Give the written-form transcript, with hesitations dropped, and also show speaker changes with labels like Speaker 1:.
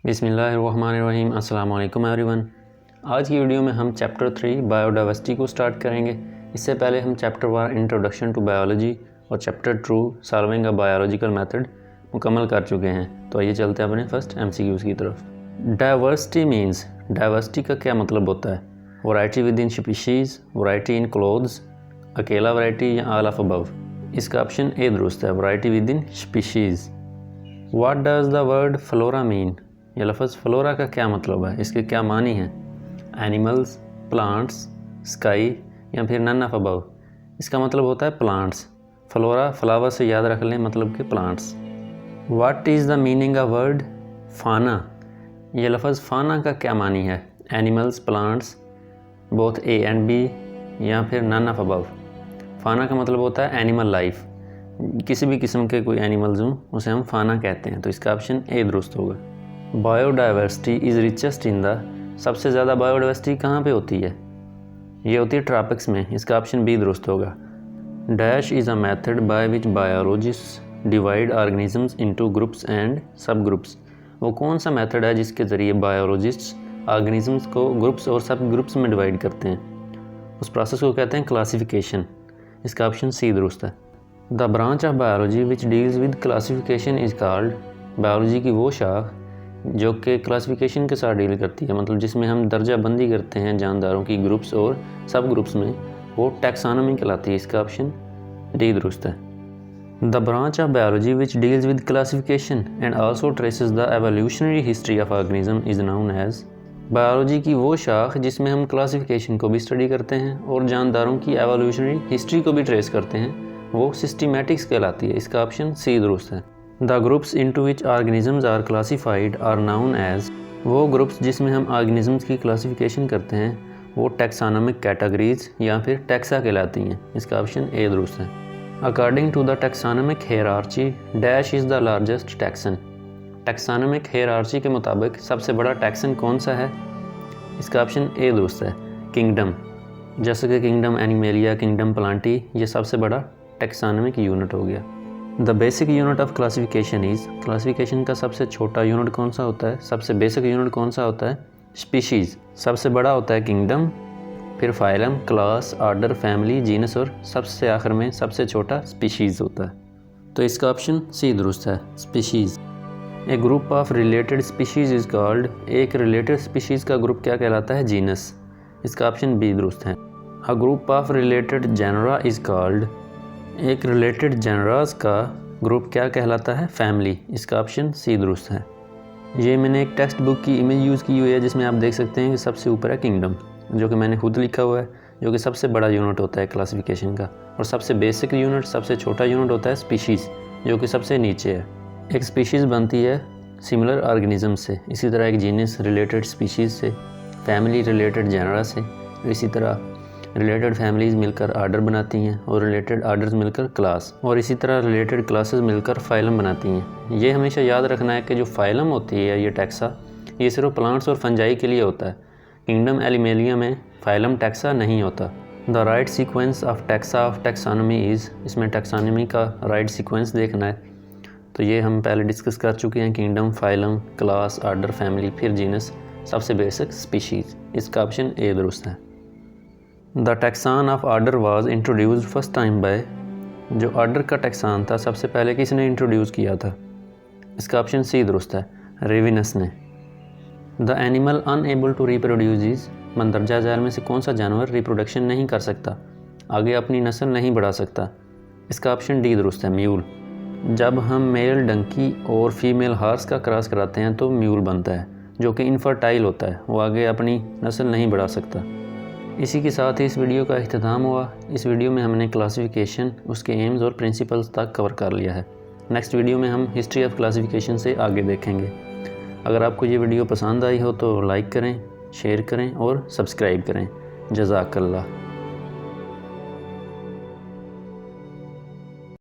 Speaker 1: बिस्मिल्लाहिर्रहमानिर्रहीम। अस्सलाम वालेकुम एवरीवन। आज की वीडियो में हम चैप्टर 3 बायोडाइवर्सिटी को स्टार्ट करेंगे। इससे पहले हम चैप्टर 1 इंट्रोडक्शन टू बायोलॉजी और chapter 2 solving a biological method मुकम्मल कर चुके हैं। तो आइए चलते हैं अपने फर्स्ट MCQs की तरफ। डाइवर्सिटी मीन्स, डाइवर्सिटी का क्या मतलब होता है? Variety with in species, variety in clothes, अकेला वैरायटी या ऑल ऑफ अबव। इसका ऑप्शन ए दुरुस्त है, variety with in species. What does the word flora mean? यह लफ्ज़ फ्लोरा का क्या मतलब है, इसके क्या मानी हैं? एनिमल्स, प्लांट्स, स्काई या फिर नन ऑफ अबव। इसका मतलब होता है प्लांट्स। फ्लोरा फ्लावर से याद रख लें, मतलब कि plants. What is the meaning of word fauna? यह लफ्ज़ फाना का क्या मानी है? Animals, plants, both A and B या फिर नन ऑफ अबव। फाना का मतलब होता है एनिमल लाइफ, किसी भी किस्म के कोई एनिमल्स हों उसे हम फाना कहते हैं। तो इसका ऑप्शन ए दुरुस्त होगा। Biodiversity is richest in the, सबसे ज़्यादा बायोडाइवर्सिटी कहाँ पे होती है? ये होती है ट्रॉपिक्स में। इसका ऑप्शन बी दुरुस्त होगा। Dash is a method by which biologist divide organisms into groups and सब ग्रुप्स। वो कौन सा मेथड है जिसके ज़रिए बायोलॉजिस्ट्स ऑर्गेनिजम्स को ग्रुप्स और सब ग्रुप्स में डिवाइड करते हैं? उस प्रोसेस को कहते हैं क्लासिफिकेशन। इसका ऑप्शन सी दुरुस्त है। The branch of biology which deals with classification is called, biology की वो शाख जो कि क्लासिफिकेशन के साथ डील करती है, मतलब जिसमें हम दर्जा बंदी करते हैं जानदारों की ग्रुप्स और सब ग्रुप्स में, वो टैक्सोनॉमी कहलाती है। इसका ऑप्शन डी दुरुस्त है। The branch of biology which deals with classification and also traces the evolutionary history of organism is known as, biology की वो शाख जिसमें हम क्लासिफिकेशन को भी स्टडी करते हैं और जानदारों की एवोल्यूशनरी हिस्ट्री को भी ट्रेस करते हैं, वो सिस्टमैटिक्स कहलाती है। इसका ऑप्शन सी दुरुस्त है। The groups into which organisms are classified are known as, वो ग्रुप्स जिसमें हम ऑर्गेनिजम्स की क्लासिफिकेशन करते हैं वो टैक्सोनॉमिक कैटेगरीज या फिर टैक्सा कहलाती हैं। इसका ऑप्शन ए दुरुस्त है। According to the taxonomic hierarchy dash is the largest taxon. Taxonomic hierarchy के मुताबिक सबसे बड़ा टैक्सन कौन सा है? इसका ऑप्शन ए दुरुस्त है, किंगडम। जैसे कि किंगडम एनिमेलिया, किंगडम प्लांटी, ये सबसे बड़ा टैक्सोनॉमिक यूनिट हो गया। The basic unit of classification is, classification का सबसे छोटा यूनिट कौन सा होता है? सबसे बेसिक यूनिट कौन सा होता है? स्पीशीज़। सबसे बड़ा होता है किंगडम, फिर phylum, class, order, family, genus और सबसे आखिर में सबसे छोटा स्पीशीज़ होता है। तो इसका ऑप्शन सी दुरुस्त है, species. A group of related species is called, एक रिलेटेड स्पीशीज़ का ग्रुप क्या कहलाता है? जीनस। इसका ऑप्शन बी दुरुस्त है। A group of related genera is called, एक रिलेटेड जेनरास का ग्रुप क्या कहलाता है? फैमिली। इसका ऑप्शन सी दुरुस्त है। ये मैंने एक टेक्स्ट बुक की इमेज यूज़ की हुई है जिसमें आप देख सकते हैं कि सबसे ऊपर है किंगडम, जो कि मैंने खुद लिखा हुआ है, जो कि सबसे बड़ा यूनिट होता है क्लासिफिकेशन का, और सबसे बेसिक यूनिट, सबसे छोटा यूनिट होता है स्पीशीज़, जो कि सबसे नीचे है। एक स्पीशीज़ बनती है सिमिलर ऑर्गेनिज्म से, इसी तरह एक जीनस रिलेटेड स्पीशीज़ से, फैमिली रिलेटेड जेनरा से, इसी तरह रिलेटेड फैमिलीज़ मिलकर आर्डर बनाती हैं और रिलेटेड आर्डर्स मिलकर क्लास, और इसी तरह रिलेटेड क्लासेस मिलकर फाइलम बनाती हैं। ये हमेशा याद रखना है कि जो फाइलम होती है, ये टैक्सा, ये सिर्फ प्लांट्स और फंजाई के लिए होता है। किंगडम एनिमेलिया में फाइलम टैक्सा नहीं होता। The right sequence of taxa of taxonomy is, इसमें टैक्सोनॉमी का राइट सीक्वेंस देखना है। तो ये हम पहले डिस्कस कर चुके हैं, kingdom, phylum, class, order, family, फिर जीनस, सबसे बेसिक स्पीशीज़। इसका ऑप्शन ए दुरुस्त है। The taxon of order was introduced first time by, जो आर्डर का टैक्सान था सबसे पहले किसने इंट्रोड्यूस किया था? इसका ऑप्शन सी दुरुस्त है, रेविनस ने। The animal unable to reproduce is, मंदरजा झैल में से कौन सा जानवर रिप्रोडक्शन नहीं कर सकता, आगे अपनी नस्ल नहीं बढ़ा सकता? इसका ऑप्शन डी दुरुस्त है, म्यूल। जब हम मेल डंकी और फीमेल हार्स का क्रॉस कराते हैं तो म्यूल बनता है, जो कि इनफर्टाइल होता है, वो आगे अपनी नस्ल नहीं बढ़ा सकता। इसी के साथ ही इस वीडियो का इख्तिताम हुआ। इस वीडियो में हमने क्लासिफिकेशन, उसके एम्स और प्रिंसिपल्स तक कवर कर लिया है। नेक्स्ट वीडियो में हम हिस्ट्री ऑफ क्लासिफिकेशन से आगे देखेंगे। अगर आपको ये वीडियो पसंद आई हो तो लाइक करें, शेयर करें और सब्सक्राइब करें। जज़ाकल्लाह।